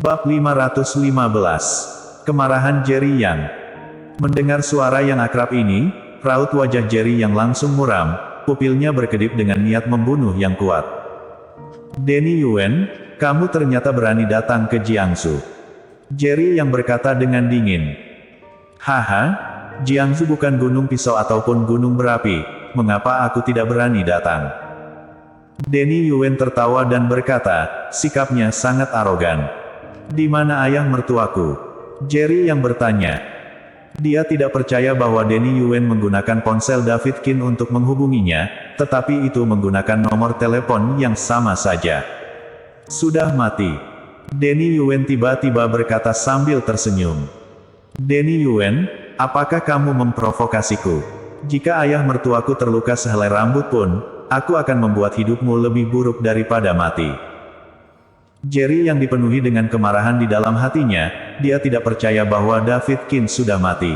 Bab 515. Kemarahan Jerry Yang. Mendengar suara yang akrab ini, raut wajah Jerry yang langsung muram, pupilnya berkedip dengan niat membunuh yang kuat. Denny Yuen, kamu ternyata berani datang ke Jiangsu. Jerry yang berkata dengan dingin. Haha, Jiangsu bukan gunung pisau ataupun gunung berapi, mengapa aku tidak berani datang? Denny Yuen tertawa dan berkata, sikapnya sangat arogan. Di mana ayah mertuaku? Jerry yang bertanya. Dia tidak percaya bahwa Denny Yuen menggunakan ponsel David Kin untuk menghubunginya, tetapi itu menggunakan nomor telepon yang sama saja. Sudah mati. Denny Yuen tiba-tiba berkata sambil tersenyum. Denny Yuen, apakah kamu memprovokasiku? Jika ayah mertuaku terluka sehelai rambut pun, aku akan membuat hidupmu lebih buruk daripada mati. Jerry yang dipenuhi dengan kemarahan di dalam hatinya, dia tidak percaya bahwa David Kin sudah mati.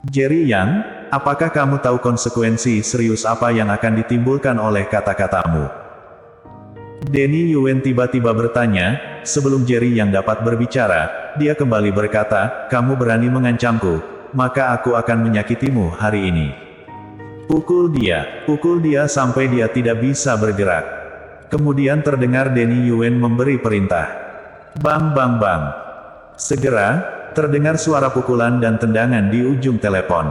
Jerry Yang, apakah kamu tahu konsekuensi serius apa yang akan ditimbulkan oleh kata-katamu? Denny Yuen tiba-tiba bertanya, sebelum Jerry Yang dapat berbicara, dia kembali berkata, kamu berani mengancamku, maka aku akan menyakitimu hari ini. Pukul dia sampai dia tidak bisa bergerak. Kemudian terdengar Denny Yuen memberi perintah. Bang bang bang. Segera, terdengar suara pukulan dan tendangan di ujung telepon.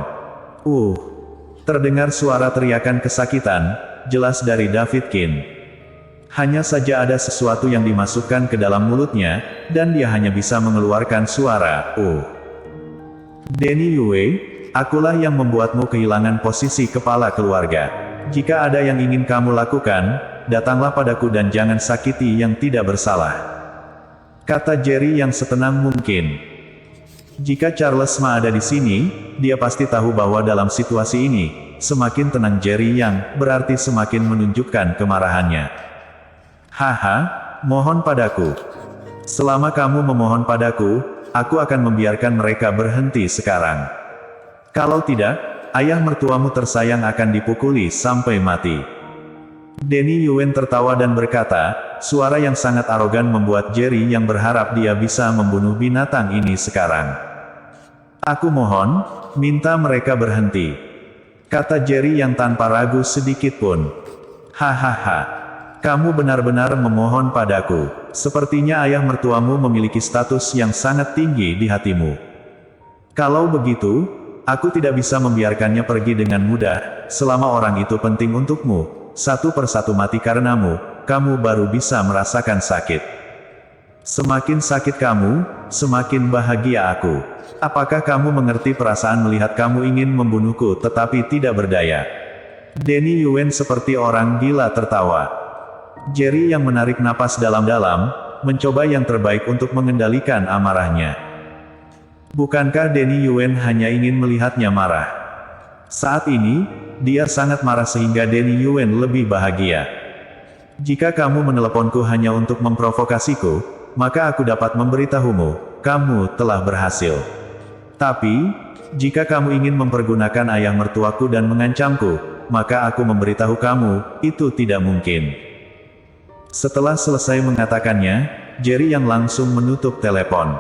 Terdengar suara teriakan kesakitan, jelas dari David Kin. Hanya saja ada sesuatu yang dimasukkan ke dalam mulutnya, dan dia hanya bisa mengeluarkan suara, Denny Yue, akulah yang membuatmu kehilangan posisi kepala keluarga. Jika ada yang ingin kamu lakukan, datanglah padaku dan jangan sakiti yang tidak bersalah. Kata Jerry yang setenang mungkin. Jika Charles Ma ada di sini, dia pasti tahu bahwa dalam situasi ini, semakin tenang Jerry Yang, berarti semakin menunjukkan kemarahannya. Haha, mohon padaku. Selama kamu memohon padaku, aku akan membiarkan mereka berhenti sekarang. Kalau tidak, ayah mertuamu tersayang akan dipukuli sampai mati. Denny Yuen tertawa dan berkata, suara yang sangat arogan membuat Jerry yang berharap dia bisa membunuh binatang ini sekarang. Aku mohon, minta mereka berhenti. Kata Jerry yang tanpa ragu sedikit pun. Hahaha. Kamu benar-benar memohon padaku. Sepertinya ayah mertuamu memiliki status yang sangat tinggi di hatimu. Kalau begitu, aku tidak bisa membiarkannya pergi dengan mudah, selama orang itu penting untukmu. Satu persatu mati karenamu, kamu baru bisa merasakan sakit. Semakin sakit kamu, semakin bahagia aku. Apakah kamu mengerti perasaan melihat kamu ingin membunuhku tetapi tidak berdaya? Denny Yuen seperti orang gila tertawa. Jerry yang menarik napas dalam-dalam, mencoba yang terbaik untuk mengendalikan amarahnya. Bukankah Denny Yuen hanya ingin melihatnya marah? Saat ini, dia sangat marah sehingga Denny Yuen lebih bahagia. Jika kamu meneleponku hanya untuk memprovokasiku, maka aku dapat memberitahumu, kamu telah berhasil. Tapi, jika kamu ingin mempergunakan ayah mertuaku dan mengancamku, maka aku memberitahu kamu, itu tidak mungkin. Setelah selesai mengatakannya, Jerry yang langsung menutup telepon.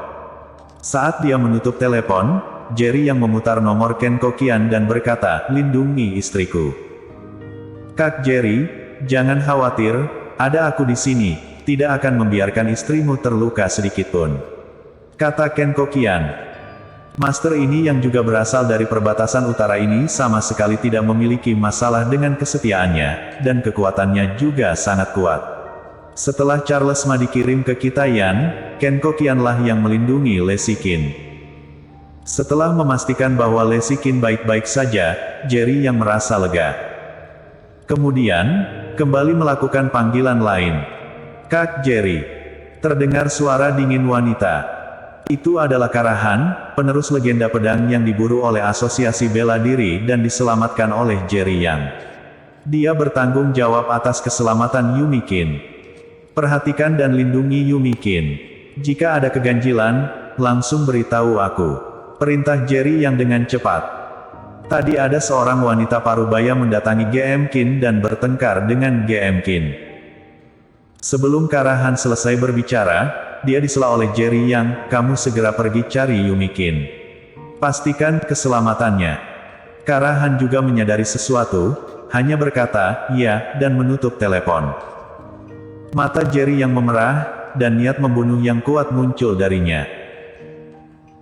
Saat dia menutup telepon, Jerry yang memutar nomor Ken Kokian dan berkata, lindungi istriku. Kak Jerry, jangan khawatir, ada aku di sini, tidak akan membiarkan istrimu terluka sedikitpun. Kata Ken Kokian. Master ini yang juga berasal dari perbatasan utara ini sama sekali tidak memiliki masalah dengan kesetiaannya, dan kekuatannya juga sangat kuat. Setelah Charles Ma dikirim ke Kitayan, Ken Kokianlah yang melindungi Lesikin. Setelah memastikan bahwa Lesikin baik-baik saja, Jerry yang merasa lega. Kemudian, kembali melakukan panggilan lain. Kak Jerry. Terdengar suara dingin wanita. Itu adalah Karahan, penerus legenda pedang yang diburu oleh Asosiasi Bela Diri dan diselamatkan oleh Jerry Yang. Dia bertanggung jawab atas keselamatan Yumikin. Perhatikan dan lindungi Yumikin. Jika ada keganjilan, langsung beritahu aku. Perintah Jerry yang dengan cepat. Tadi ada seorang wanita parubaya mendatangi GM Kin dan bertengkar dengan GM Kin. Sebelum Karahan selesai berbicara, dia disela oleh Jerry Yang, kamu segera pergi cari Yumi Qin. Pastikan keselamatannya. Kara Han juga menyadari sesuatu, hanya berkata, ya, dan menutup telepon. Mata Jerry yang memerah, dan niat membunuh yang kuat muncul darinya.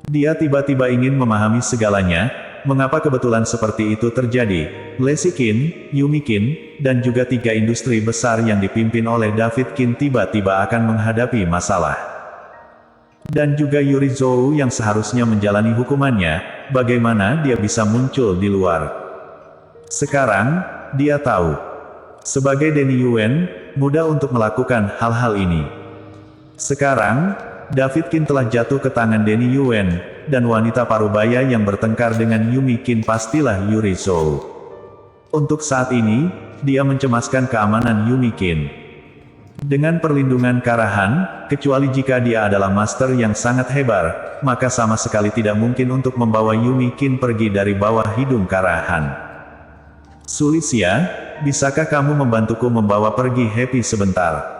Dia tiba-tiba ingin memahami segalanya, mengapa kebetulan seperti itu terjadi. Lacey Qin, Yumi Qin, dan juga 3 industri besar yang dipimpin oleh David Qin tiba-tiba akan menghadapi masalah. Dan juga Yuri Zhou yang seharusnya menjalani hukumannya, bagaimana dia bisa muncul di luar. Sekarang, dia tahu. Sebagai Denny Yuen, mudah untuk melakukan hal-hal ini. Sekarang, David Qin telah jatuh ke tangan Denny Yuen, dan wanita parubaya yang bertengkar dengan Yumi Qin pastilah Yuri Zhou. Untuk saat ini, dia mencemaskan keamanan Yumi Qin. Dengan perlindungan Kara Han, kecuali jika dia adalah master yang sangat hebat, maka sama sekali tidak mungkin untuk membawa Yumi Qin pergi dari bawah hidung Kara Han. Sulisia, bisakah kamu membantuku membawa pergi Happy sebentar?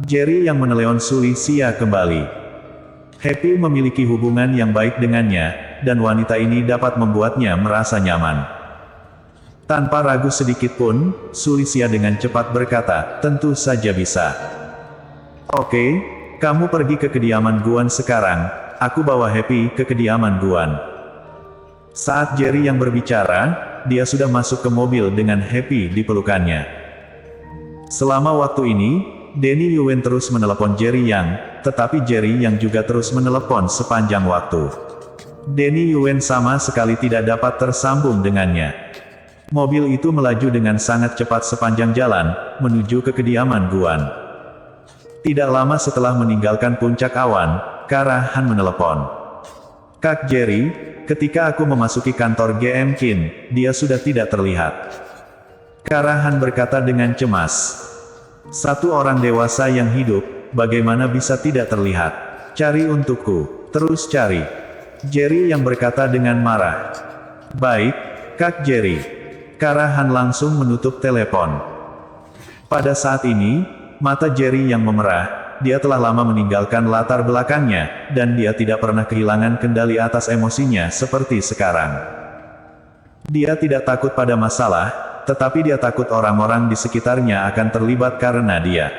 Jerry yang meneleon Sulisia kembali. Happy memiliki hubungan yang baik dengannya, dan wanita ini dapat membuatnya merasa nyaman. Tanpa ragu sedikit pun, Sulisia dengan cepat berkata, tentu saja bisa. Oke, kamu pergi ke kediaman Guan sekarang, aku bawa Happy ke kediaman Guan. Saat Jerry yang berbicara, dia sudah masuk ke mobil dengan Happy di pelukannya. Selama waktu ini, Denny Yuen terus menelepon Jerry Yang, tetapi Jerry Yang juga terus menelepon sepanjang waktu. Denny Yuen sama sekali tidak dapat tersambung dengannya. Mobil itu melaju dengan sangat cepat sepanjang jalan, menuju ke kediaman Guan. Tidak lama setelah meninggalkan puncak awan, Kara Han menelepon. Kak Jerry, ketika aku memasuki kantor GM Qin, dia sudah tidak terlihat. Kara Han berkata dengan cemas. Satu orang dewasa yang hidup, bagaimana bisa tidak terlihat? Cari untukku, terus cari. Jerry yang berkata dengan marah. Baik, Kak Jerry. Kara Han langsung menutup telepon. Pada saat ini, mata Jerry yang memerah, dia telah lama meninggalkan latar belakangnya, dan dia tidak pernah kehilangan kendali atas emosinya seperti sekarang. Dia tidak takut pada masalah, tetapi dia takut orang-orang di sekitarnya akan terlibat karena dia.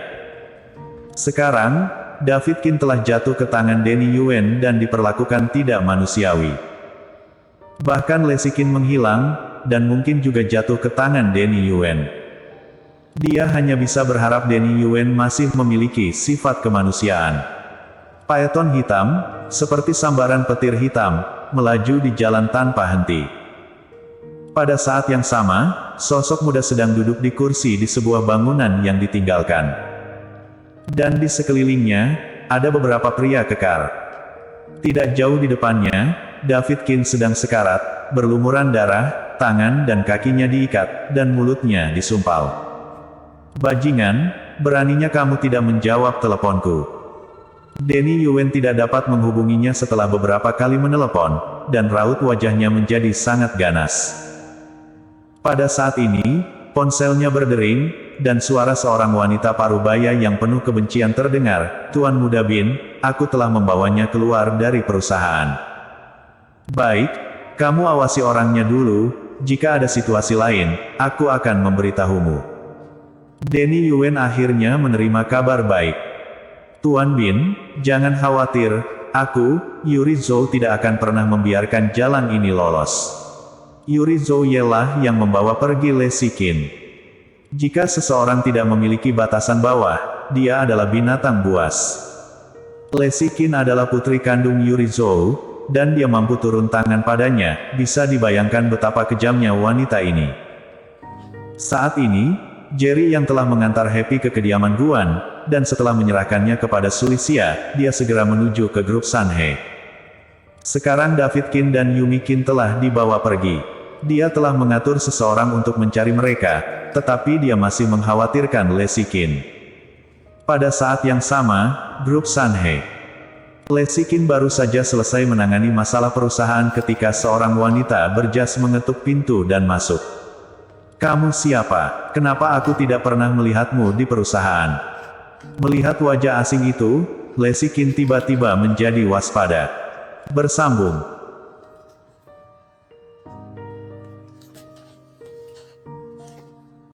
Sekarang, David Qin telah jatuh ke tangan Denny Yuen dan diperlakukan tidak manusiawi. Bahkan Lacey Qin menghilang, dan mungkin juga jatuh ke tangan Denny Yuen. Dia hanya bisa berharap Denny Yuen masih memiliki sifat kemanusiaan. Python hitam, seperti sambaran petir hitam, melaju di jalan tanpa henti. Pada saat yang sama, sosok muda sedang duduk di kursi di sebuah bangunan yang ditinggalkan. Dan di sekelilingnya, ada beberapa pria kekar. Tidak jauh di depannya, David Qin sedang sekarat, berlumuran darah, tangan dan kakinya diikat, dan mulutnya disumpal. Bajingan, beraninya kamu tidak menjawab teleponku. Denny Yuen tidak dapat menghubunginya setelah beberapa kali menelepon, dan raut wajahnya menjadi sangat ganas. Pada saat ini, ponselnya berdering, dan suara seorang wanita parubaya yang penuh kebencian terdengar, Tuan Muda Bin, aku telah membawanya keluar dari perusahaan. Baik, kamu awasi orangnya dulu, jika ada situasi lain, aku akan memberitahumu. Denny Yuen akhirnya menerima kabar baik. Tuan Bin, jangan khawatir, aku, Yuri Zhou tidak akan pernah membiarkan jalan ini lolos. Yuri Zhou ialah yang membawa pergi Lacey Qin. Jika seseorang tidak memiliki batasan bawah, dia adalah binatang buas. Lacey Qin adalah putri kandung Yuri Zhou, dan dia mampu turun tangan padanya, bisa dibayangkan betapa kejamnya wanita ini. Saat ini, Jerry yang telah mengantar Happy ke kediaman Guan, dan setelah menyerahkannya kepada Sulisia, dia segera menuju ke grup Sanhe. Sekarang David Qin dan Yumi Qin telah dibawa pergi. Dia telah mengatur seseorang untuk mencari mereka, tetapi dia masih mengkhawatirkan Lacey Qin. Pada saat yang sama, grup Sanhe. Lacey Qin baru saja selesai menangani masalah perusahaan ketika seorang wanita berjas mengetuk pintu dan masuk. Kamu siapa? Kenapa aku tidak pernah melihatmu di perusahaan? Melihat wajah asing itu, Lesikin tiba-tiba menjadi waspada. Bersambung.